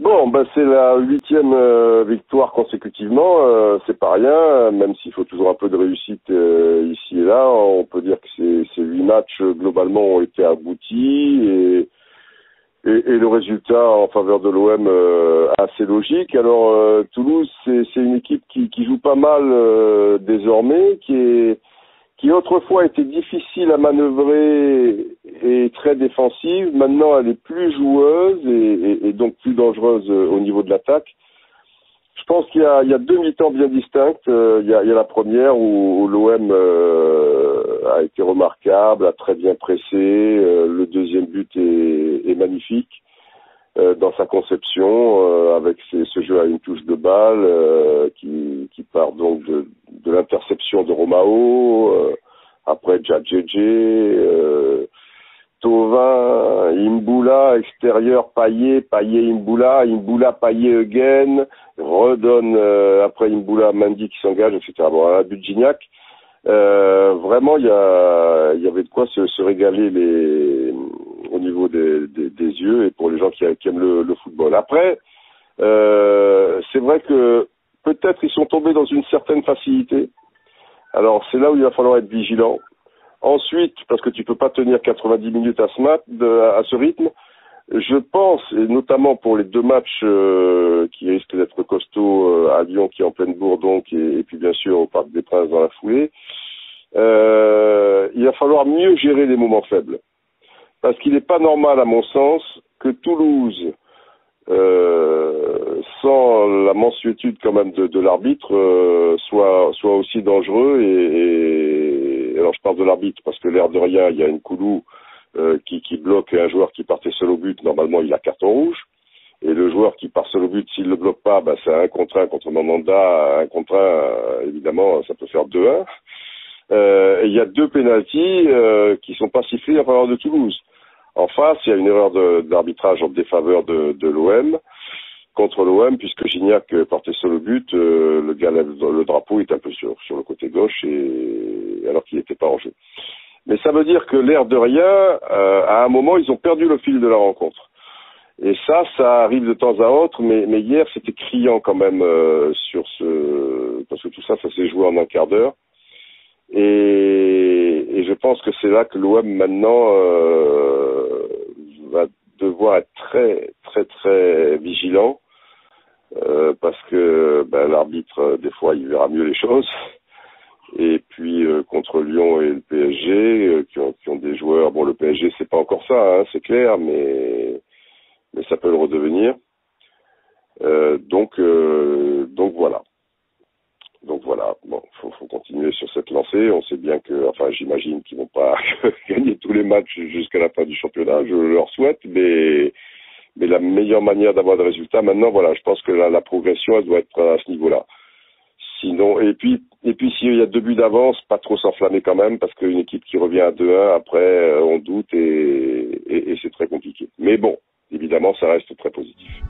Bon, ben c'est la 8e victoire consécutivement, c'est pas rien, même s'il faut toujours un peu de réussite ici et là. On peut dire que ces 8 matchs globalement ont été aboutis et le résultat en faveur de l'OM assez logique. Alors Toulouse, c'est une équipe qui joue pas mal désormais, qui autrefois était difficile à manœuvrer et très défensive. Maintenant, elle est plus joueuse et donc plus dangereuse au niveau de l'attaque. Je pense qu'il y a deux mi-temps bien distinctes. Il y a la première où l'OM a été remarquable, a très bien pressé. Le deuxième but est magnifique dans sa conception, avec ce jeu à une touche de balle qui part donc de l'interception de Romao, après Djadjedje, Thauvin, Imbula, extérieur, Payet, Imbula, Payet again, redonne après Imbula, Mendy qui s'engage, etc. Bon, un but de Gignac. Vraiment, il y avait de quoi se régaler au niveau des yeux et pour les gens qui aiment le football. Après, c'est vrai que peut-être ils sont tombés dans une certaine facilité. Alors c'est là où il va falloir être vigilant. Ensuite, parce que tu peux pas tenir 90 minutes à ce rythme, je pense, et notamment pour les deux matchs qui risquent d'être costauds à Lyon, qui est en pleine bourre donc, et puis bien sûr au Parc des Princes dans la foulée, il va falloir mieux gérer les moments faibles. Parce qu'il n'est pas normal, à mon sens, que Toulouse, sans la mansuétude quand même de l'arbitre, soit aussi dangereux. Et alors je parle de l'arbitre parce que l'air de rien, il y a une Koulou qui bloque un joueur qui partait seul au but. Normalement, il a carton rouge. Et le joueur qui part seul au but, s'il le bloque pas, c'est un contre un contre Mandanda. Un contre un, évidemment, ça peut faire 2-1. Il y a deux pénaltys qui sont pas sifflés en faveur de Toulouse. En face, il y a une erreur d'arbitrage en défaveur de l'OM, contre l'OM, puisque Gignac partait seul au but, le gars lève le drapeau, il est un peu sur le côté gauche, alors qu'il n'était pas en jeu. Mais ça veut dire que l'air de rien, à un moment, ils ont perdu le fil de la rencontre. Et ça arrive de temps à autre, mais hier, c'était criant quand même parce que tout ça s'est joué en un quart d'heure. Et je pense que c'est là que l'OM maintenant va devoir être très très très vigilant parce que l'arbitre des fois il verra mieux les choses. Et puis contre Lyon et le PSG qui ont des joueurs, bon le PSG c'est pas encore ça, c'est clair, mais ça peut le redevenir. Donc voilà. Donc voilà, bon, faut continuer sur cette lancée. On sait bien que, j'imagine qu'ils vont pas gagner tous les matchs jusqu'à la fin du championnat. Je leur souhaite, mais la meilleure manière d'avoir des résultats, maintenant, voilà, je pense que la progression, elle doit être à ce niveau-là. Sinon, et puis s'il y a 2 buts d'avance, pas trop s'enflammer quand même, parce qu'une équipe qui revient à 2-1, après, on doute et c'est très compliqué. Mais bon, évidemment, ça reste très positif.